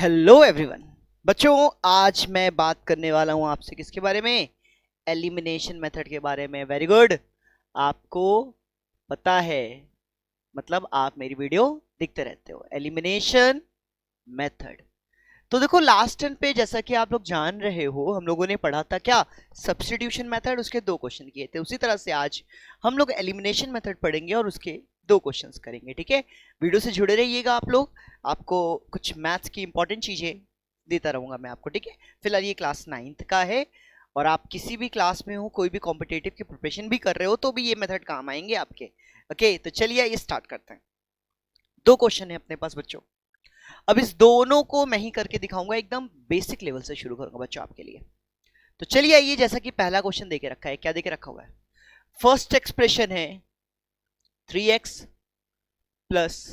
Hello everyone. बच्चों, आज मैं बात करने वाला हूं आपसे किसके बारे में? एलिमिनेशन मेथड के बारे में। Very good. आपको पता है, मतलब आप मेरी वीडियो देखते रहते हो। एलिमिनेशन मेथड, तो देखो लास्ट टर्न पे जैसा कि आप लोग जान रहे हो, हम लोगों ने पढ़ा था क्या? Substitution method. उसके 2 क्वेश्चन किए थे। उसी तरह से आज हम लोग एलिमिनेशन मेथड पढ़ेंगे और उसके 2 क्वेश्चंस करेंगे। ठीक है, वीडियो से जुड़े रहिएगा आप लोग। आपको कुछ मैथ्स की इंपॉर्टेंट चीजें देता रहूंगा मैं आपको। ठीक है, फिलहाल ये क्लास 9th का है और आप किसी भी क्लास में हो, कोई भी कॉम्पिटेटिव की प्रिपरेशन भी कर रहे हो, तो भी ये मेथड काम आएंगे आपके। ओके, तो चलिए ये स्टार्ट करते हैं। 2 क्वेश्चन है अपने पास बच्चों। अब इस दोनों को मैं ही करके दिखाऊंगा, एकदम बेसिक लेवल से शुरू करूंगा बच्चों आपके लिए। तो चलिए आइए, जैसा कि पहला क्वेश्चन देके रखा है, क्या देके रखा हुआ है? फर्स्ट एक्सप्रेशन है 3x plus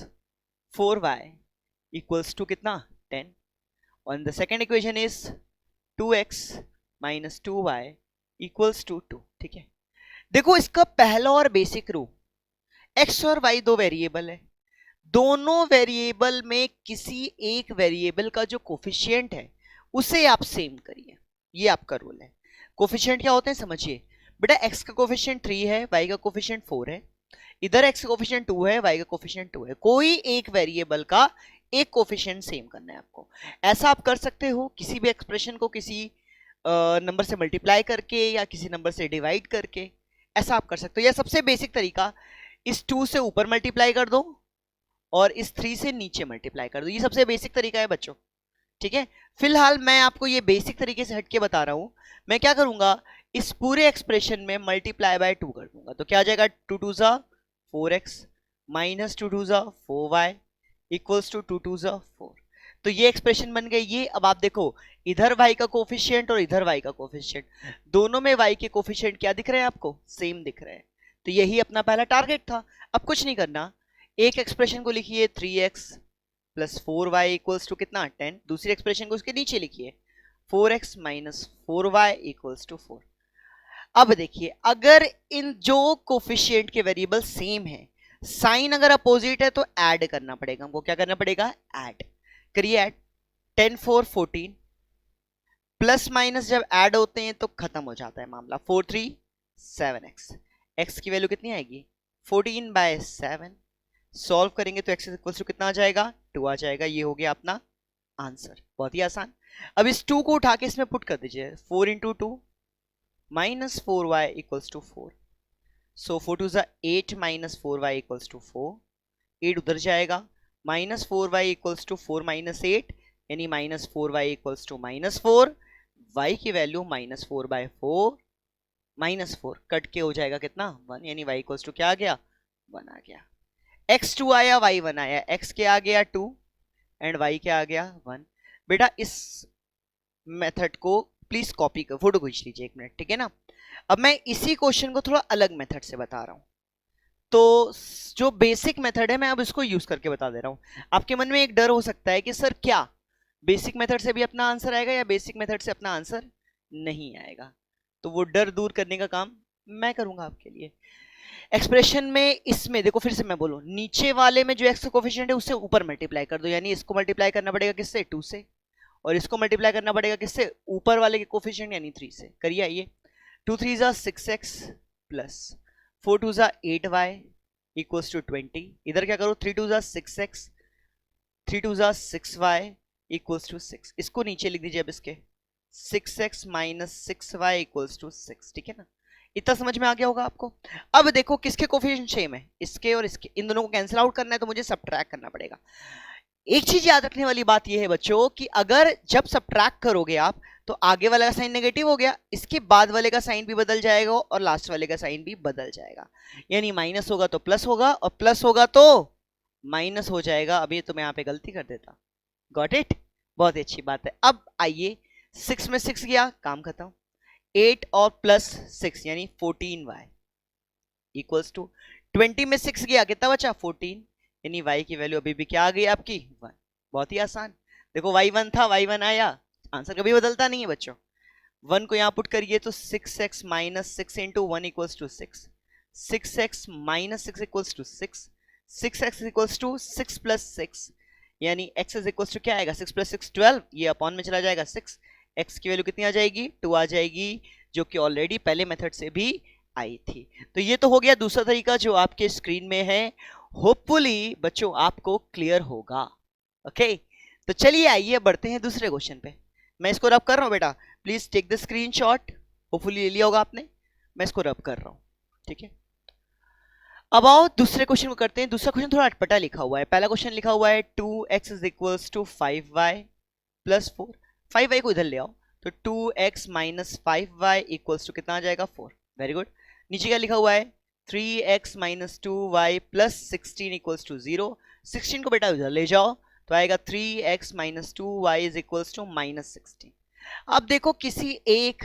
4y equals to कितना? 10। और the second equation is 2x minus 2y equals to 2। ठीक है, देखो इसका पहला और बेसिक रूल, x और y दो वेरिएबल है। दोनों वेरिएबल में किसी एक वेरिएबल का जो कोफिशिएंट है उसे आप सेम करिए। ये आपका रूल है। कोफिशिएंट क्या होते हैं समझिए बेटा। x का कोफिशिएंट 3 है, y का कोफिशिएंट 4 है। इधर x का कोफिशिएंट 2 है, y का कोफिशिएंट 2 है। कोई एक वेरिएबल का एक कोफिशिएंट सेम करना है आपको। ऐसा आप कर सकते हो किसी भी एक्सप्रेशन को किसी नंबर से मल्टीप्लाई करके या किसी नंबर से डिवाइड करके। ऐसा आप कर सकते हो। यह सबसे बेसिक तरीका, इस 2 से ऊपर मल्टीप्लाई कर दो और इस 3 से नीचे मल्टीप्लाई कर दो। ये सबसे बेसिक तरीका है बच्चों। ठीक है, फिलहाल मैं आपको ये बेसिक तरीके से हटके बता रहा हूं। मैं क्या करूंगा, इस पूरे एक्सप्रेशन में मल्टीप्लाई बाय 2 कर दूंगा। तो क्या आ जाएगा? 2 2 जा 4x माइनस 2 2 जा 4y इक्वल्स टू 2 2 जा 4। तो ये एक्सप्रेशन बन गई ये। अब आप देखो, इधर y का कोफिशिएंट और इधर y का कोफिशिएंट, दोनों में y के कोफिशिएंट क्या दिख रहे हैं आपको? सेम दिख रहे हैं। तो यही अपना पहला टारगेट था। अब कुछ नहीं करना, एक एक्सप्रेशन को लिखिए 3x plus 4y equals to कितना? 10। दूसरी एक्सप्रेशन को उसके नीचे लिखिए 4x minus 4y equals to 4। अब देखिए, अगर इन जो कोफिशिएंट के वेरिएबल सेम है, साइन अगर अपोजिट है तो ऐड करना पड़ेगा हमको। क्या करना पड़ेगा? ऐड करिए। ऐड 10 4 14। प्लस माइनस जब ऐड होते हैं तो खत्म हो जाता है मामला। 4 3 7x। x की वैल्यू कितनी आएगी? 14/7। सॉल्व करेंगे तो x इक्वल्स टू कितना आ जाएगा? 2 आ जाएगा। ये हो गया अपना आंसर, बहुत ही आसान। अब इस 2 को उठा के इसमें पुट कर दीजिए। 4 into 2 minus 4y equals to 4। So 4 2 जा 8 माइनस 4y इक्वल्स टू 4। 8 उधर जाएगा, minus 4y equals to 4 minus 8, यानी minus 4y equals to minus 4। y की वैल्यू माइनस 4/4 माइनस 4 कट के हो जाएगा कितना? 1, यानी y इक्वल्स टू क्या आ गया? 1 आ गया। x2 आया, y1 आया। x क्या आ गया? 2 एंड y क्या आ गया? 1। बेटा इस मेथड को प्लीज कॉपी कर, फोटो खींच लीजिए 1 मिनट, ठीक है ना। अब मैं इसी क्वेश्चन को थोड़ा अलग मेथड से बता रहा हूं। तो जो बेसिक मेथड है मैं अब इसको यूज करके बता दे रहा हूं। आपके मन में एक डर हो सकता है कि सर क्या बेसिक मेथड से भी अपना आंसर आएगा या बेसिक मेथड से अपना आंसर नहीं आएगा? तो वो डर दूर करने का काम मैं करूंगा आपके लिए। एक्सप्रेशन में इसमें देखो, फिर से मैं बोलूं, नीचे वाले में जो एक्स का कोफिशिएंट है उससे ऊपर मल्टीप्लाई कर दो, यानी इसको मल्टीप्लाई करना पड़ेगा किससे? 2 से। और इसको मल्टीप्लाई करना पड़ेगा किससे? ऊपर वाले के कोफिशिएंट यानी 3 से। करिए आइए। 2 3 जा 6x प्लस 4 2 जा 8y इक्वल्स टू 20। इधर क्या करो? 3 2 जा 6x 3 2 जा 6y इक्वल्स टू 6। इसको नीचे लिख दीजिए अब इसके 6x minus 6y equals to 6। ठीक है ना, इतना समझ में आ गया होगा आपको। अब देखो किसके कोफिशिएंट सेम है, इसके और इसके। इन दोनों को कैंसिल आउट करना है तो मुझे सबट्रैक्ट करना पड़ेगा। एक चीज याद रखने वाली बात यह है बच्चों कि अगर जब सबट्रैक्ट करोगे आप तो आगे वाला का साइन नेगेटिव हो गया, इसके बाद वाले का साइन भी बदल जाएगा और लास्ट वाले का साइन भी बदल जाएगा। यानी माइनस होगा तो प्लस होगा और प्लस होगा तो माइनस हो जाएगा। अभी तो मैं यहां पे गलती कर देता। Got it? बहुत अच्छी बात है। अब आइए, 6 में 6 गया, काम खत्म। 8 और प्लस 6 यानी 14y इक्वल्स टू 20 में 6 गया, कितना बचा? 14, यानी y की वैल्यू अभी भी क्या आ गई आपकी? 1। बहुत ही आसान। देखो y1 था, y1 आया। आंसर कभी बदलता नहीं है बच्चों। 1 को यहां पुट करिए तो 6x minus 6 into 1 equals to 6। 6x minus 6 equals to 6। 6x equals to 6 plus 6 यानी x इज इक्वल टू क्या आएगा 6 + 6 12, ये अपॉन में चला जाएगा 6, x की वैल्यू कितनी आ जाएगी 2 आ जाएगी, जो कि ऑलरेडी पहले मेथड से भी आई थी। तो ये तो हो गया दूसरा तरीका जो आपके स्क्रीन में है, होपफुली बच्चों आपको क्लियर होगा। ओके तो चलिए आइए बढ़ते हैं दूसरे क्वेश्चन पे। मैं इसको रब कर रहा हूं बेटा, please take the screenshot, hopefully ले लिया होगा आपने, मैं इसको रब कर रहा हूं, ठीक है। अब आओ दूसरे क्वेश्चन को करते हैं। दूसरा क्वेश्चन थोड़ा अटपटा लिखा हुआ है। पहला क्वेश्चन लिखा हुआ है 2x is equals to 5y plus 4, 5y को इधर ले आओ, तो 2x minus 5y equals to कितना आ जाएगा 4। Very good. नीचे क्या लिखा हुआ है 3x minus 2y plus 16 equals to 0, 16 को बेटा उधर ले जाओ तो आएगा 3x minus 2y is equals to minus 16। अब देखो किसी एक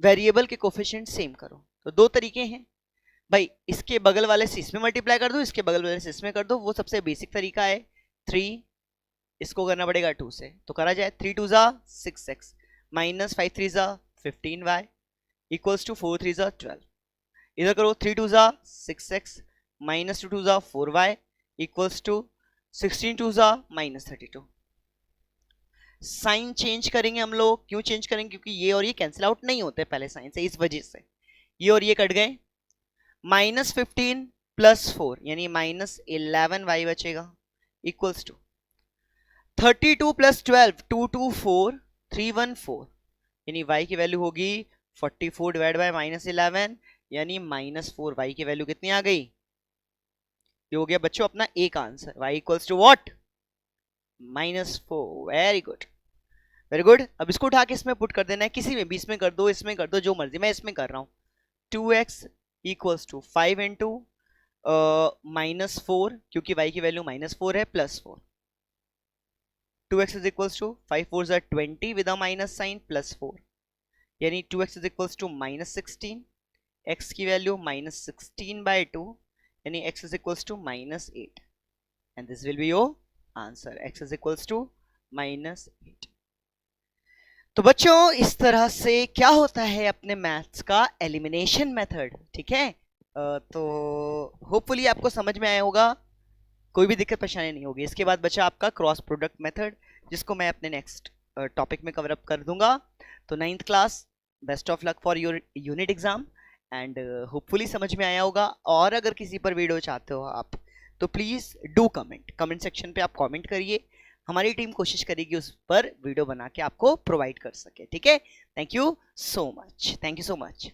वेरिएबल के कोफिशिएंट सेम करो, तो दो तरीके हैं भाई, इसके बगल वाले से इसमें मल्टीप्लाई कर दो, इसके बगल वाले से इसमें कर दो, वो सबसे बेसिक तरीका है। 3 इसको करना पड़ेगा 2 से, तो करा जाए 3 2 जा 6x माइनस 5 3 जा 15y इक्वल्स टू 4 3 जा 12। इधर करो 3 2 जा 6x माइनस 2 2 जा 4y इक्वल्स टू 16 2 जा माइनस 32। साइन चेंज करेंगे हम लोग, क्यों चेंज करेंगे, क्योंकि ये और ये कैंसिल आउट नहीं होते पहले साइन से, इस वजह से ये और ये कट गए। माइनस 15 प्लस 4 यानी माइनस 11y बचेगा इक्वल्स टू 32 प्लस 12 224 314 यानी y की वैल्यू होगी 44 डिवाइड बाय माइनस 11 यानी माइनस 4y की वैल्यू कितनी आ गई, ये हो गया बच्चों अपना एक answer, y equals to what minus 4। Very good very good. अब इसको उठा के इसमें पुट कर देना है, किसी में भी, इसमें कर दो इसमें कर दो, जो मर्जी, मैं इसमें कर रहा हूं। 2x equals to 5 into minus 4 क्योंकि y की वैल्यू माइनस 4 है plus 4, 2x is equals to 5 4 ज़ा 20 with a minus sign plus 4 यानी 2x is equals to minus 16, x की वैल्यू माइनस 16 बाय 2 यानी x is equals to minus 8 and this will be your answer, x is equals to minus 8। तो बच्चों इस तरह से क्या होता है अपने मैथ्स का एलिमिनेशन मेथड, ठीक है। तो होपफुली आपको समझ में आया होगा, कोई भी दिक्कत परेशानी नहीं होगी। इसके बाद बचा आपका क्रॉस प्रोडक्ट मेथड, जिसको मैं अपने नेक्स्ट टॉपिक में कवर अप कर दूंगा। तो 9th class, best of luck for your unit exam and hopefully समझ में आया होगा। और अगर किसी पर वीडियो चाहते हो आप तो प्लीज़ डू कमेंट सेक्शन पे आप कमेंट करिए, हमारी टीम कोशिश करेगी उस पर वीडियो बना के आपको प्रोवाइड कर सके, ठीक है। Thank you so much, thank you so much.